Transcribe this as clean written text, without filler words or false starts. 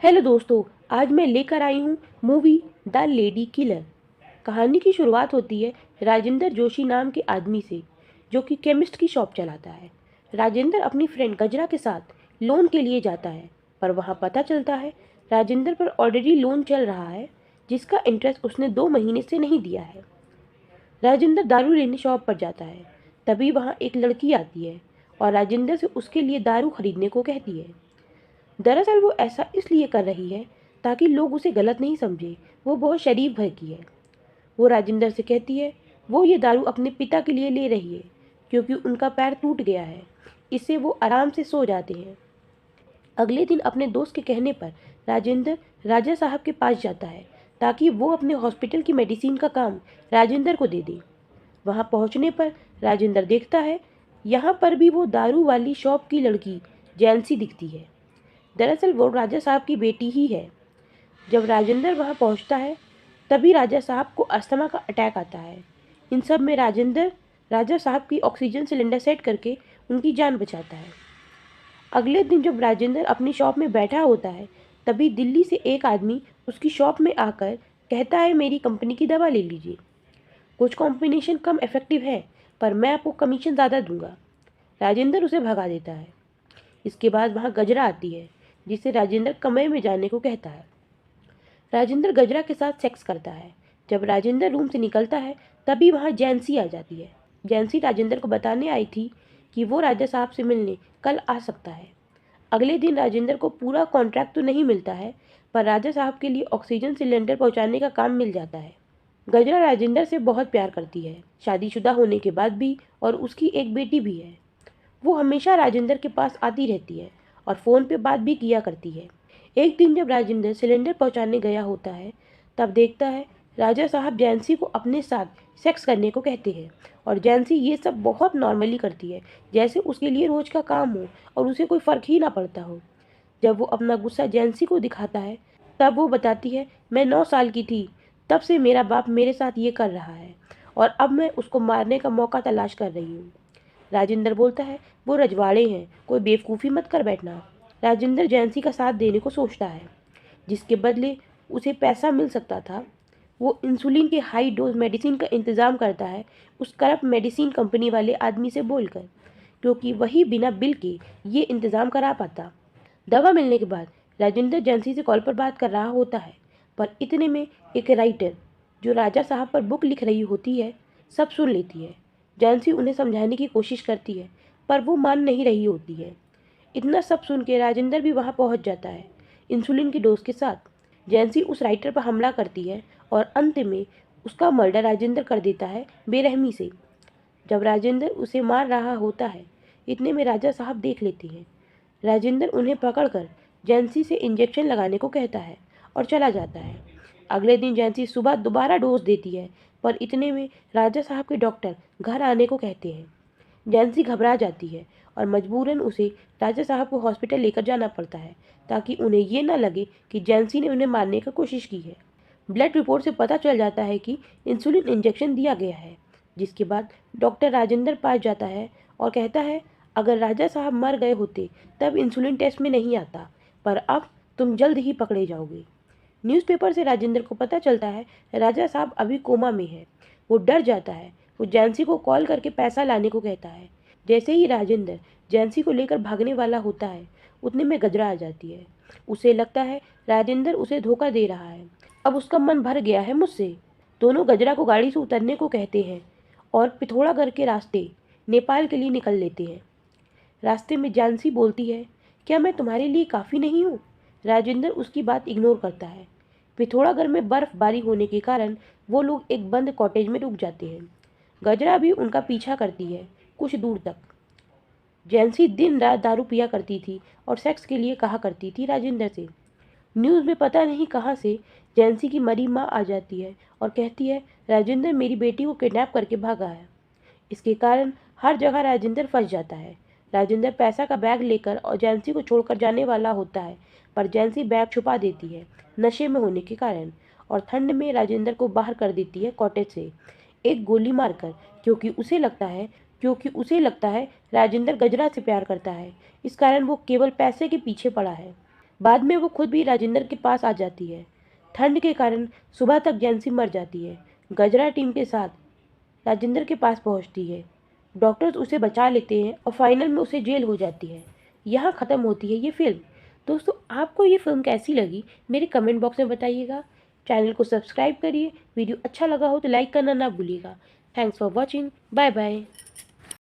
Hello दोस्तों। आज मैं लेकर आई हूँ मूवी द लेडी किलर। कहानी की शुरुआत होती है राजेंद्र जोशी नाम के आदमी से, जो कि केमिस्ट की शॉप चलाता है। राजेंद्र अपनी फ्रेंड गजरा के साथ लोन के लिए जाता है, पर वहाँ पता चलता है राजेंद्र पर ऑलरेडी लोन चल रहा है, जिसका इंटरेस्ट उसने 2 महीने से नहीं दिया है। राजेंद्र दारू लेने शॉप पर जाता है, तभी वहाँ एक लड़की आती है और राजेंद्र से उसके लिए दारू खरीदने को कहती है। दरअसल वो ऐसा इसलिए कर रही है ताकि लोग उसे गलत नहीं समझे, वो बहुत शरीफ घर की है। वो राजेंद्र से कहती है वो ये दारू अपने पिता के लिए ले रही है, क्योंकि उनका पैर टूट गया है। इससे वो आराम से सो जाते हैं। अगले दिन अपने दोस्त के कहने पर राजेंद्र राजा साहब के पास जाता है, ताकि वो अपने हॉस्पिटल की मेडिसिन का काम राजेंद्र को दे दे। वहाँ पहुँचने पर राजेंद्र देखता है यहाँ पर भी वो दारू वाली शॉप की लड़की जैंसी दिखती है। दरअसल वो राजा साहब की बेटी ही है। जब राजेंद्र वहां पहुंचता है, तभी राजा साहब को अस्थमा का अटैक आता है। इन सब में राजेंद्र राजा साहब की ऑक्सीजन सिलेंडर सेट करके उनकी जान बचाता है। अगले दिन जब राजेंद्र अपनी शॉप में बैठा होता है, तभी दिल्ली से एक आदमी उसकी शॉप में आकर कहता है मेरी कंपनी की दवा ले लीजिए। कुछ कॉम्बिनेशन कम इफेक्टिव है, पर मैं आपको कमीशन ज़्यादा दूंगा। राजेंद्र उसे भगा देता है। इसके बाद वहाँ गजरा आती है, जिसे राजेंद्र कमरे में जाने को कहता है। राजेंद्र गजरा के साथ सेक्स करता है। जब राजेंद्र रूम से निकलता है, तभी वहाँ जैंसी आ जाती है। जैंसी राजेंद्र को बताने आई थी कि वो राजा साहब से मिलने कल आ सकता है। अगले दिन राजेंद्र को पूरा कॉन्ट्रैक्ट तो नहीं मिलता है, पर राजा साहब के लिए ऑक्सीजन सिलेंडर पहुंचाने का काम मिल जाता है। गजरा राजेंद्र से बहुत प्यार करती है, शादीशुदा होने के बाद भी, और उसकी एक बेटी भी है। वो हमेशा राजेंद्र के पास आती रहती है और फ़ोन पे बात भी किया करती है। एक दिन जब राजेंद्र सिलेंडर पहुंचाने गया होता है, तब देखता है राजा साहब जैंसी को अपने साथ सेक्स करने को कहते हैं, और जैंसी ये सब बहुत नॉर्मली करती है, जैसे उसके लिए रोज का काम हो और उसे कोई फ़र्क ही ना पड़ता हो। जब वो अपना गुस्सा जैंसी को दिखाता है, तब वो बताती है मैं 9 साल की थी, तब से मेरा बाप मेरे साथ ये कर रहा है, और अब मैं उसको मारने का मौका तलाश कर रही हूँ। राजेंद्र बोलता है वो रजवाड़े हैं, कोई बेवकूफ़ी मत कर बैठना। राजेंद्र जैंसी का साथ देने को सोचता है, जिसके बदले उसे पैसा मिल सकता था। वो इंसुलिन के हाई डोज मेडिसिन का इंतज़ाम करता है उस करप्ट मेडिसिन कंपनी वाले आदमी से बोलकर, क्योंकि वही बिना बिल के ये इंतज़ाम करा पाता। दवा मिलने के बाद राजेंद्र जैंसी से कॉल पर बात कर रहा होता है, पर इतने में एक राइटर जो राजा साहब पर बुक लिख रही होती है, सब सुन लेती है। जैंसी उन्हें समझाने की कोशिश करती है, पर वो मान नहीं रही होती है। इतना सब सुन के राजेंद्र भी वहाँ पहुँच जाता है इंसुलिन की डोज के साथ। जैंसी उस राइटर पर हमला करती है और अंत में उसका मर्डर राजेंद्र कर देता है बेरहमी से। जब राजेंद्र उसे मार रहा होता है, इतने में राजा साहब देख लेते हैं। राजेंद्र उन्हें पकड़कर जैंसी से इंजेक्शन लगाने को कहता है और चला जाता है। अगले दिन जैंसी सुबह दोबारा डोज देती है, पर इतने में राजा साहब के डॉक्टर घर आने को कहते हैं। जैंसी घबरा जाती है और मजबूरन उसे राजा साहब को हॉस्पिटल लेकर जाना पड़ता है, ताकि उन्हें ये ना लगे कि जैंसी ने उन्हें मारने की कोशिश की है। ब्लड रिपोर्ट से पता चल जाता है कि इंसुलिन इंजेक्शन दिया गया है, जिसके बाद डॉक्टर राजेंद्र पास जाता है और कहता है अगर राजा साहब मर गए होते तब इंसुलिन टेस्ट में नहीं आता, पर अब तुम जल्द ही पकड़े जाओगे। न्यूज़पेपर से राजेंद्र को पता चलता है राजा साहब अभी कोमा में है। वो डर जाता है। वो जैंसी को कॉल करके पैसा लाने को कहता है। जैसे ही राजेंद्र जैंसी को लेकर भागने वाला होता है, उतने में गजरा आ जाती है। उसे लगता है राजेंद्र उसे धोखा दे रहा है, अब उसका मन भर गया है मुझसे। दोनों गजरा को गाड़ी से उतरने को कहते हैं और पिथौरागढ़ के रास्ते नेपाल के लिए निकल लेते हैं। रास्ते में जानसी बोलती है क्या मैं तुम्हारे लिए काफ़ी नहीं हूँ। राजेंद्र उसकी बात इग्नोर करता है। पिथौरागढ़ में बर्फबारी होने के कारण वो लोग एक बंद कॉटेज में रुक जाते हैं। गजरा भी उनका पीछा करती है कुछ दूर तक। जैंसी दिन रात दारू पिया करती थी और सेक्स के लिए कहा करती थी राजेंद्र से। न्यूज़ में पता नहीं कहाँ से जैंसी की मरी माँ आ जाती है और कहती है राजेंद्र मेरी बेटी को किडनैप करके भागा है। इसके कारण हर जगह राजेंद्र फंस जाता है। राजेंद्र पैसा का बैग लेकर और जैंसी को छोड़कर जाने वाला होता है, पर जैंसी बैग छुपा देती है नशे में होने के कारण, और ठंड में राजेंद्र को बाहर कर देती है कॉटेज से एक गोली मारकर, क्योंकि उसे लगता है राजेंद्र गजरा से प्यार करता है। इस कारण वो केवल पैसे के पीछे पड़ा है। बाद में वो खुद भी राजेंद्र के पास आ जाती है। ठंड के कारण सुबह तक जैंसी मर जाती है। गजरा टीम के साथ राजेंद्र के पास पहुंचती है। डॉक्टर्स उसे बचा लेते हैं और फाइनल में उसे जेल हो जाती है। यहाँ ख़त्म होती है ये फिल्म। दोस्तों, आपको ये फिल्म कैसी लगी मेरे कमेंट बॉक्स में बताइएगा। चैनल को सब्सक्राइब करिए। वीडियो अच्छा लगा हो तो लाइक करना ना भूलिएगा। Thanks for watching. Bye bye.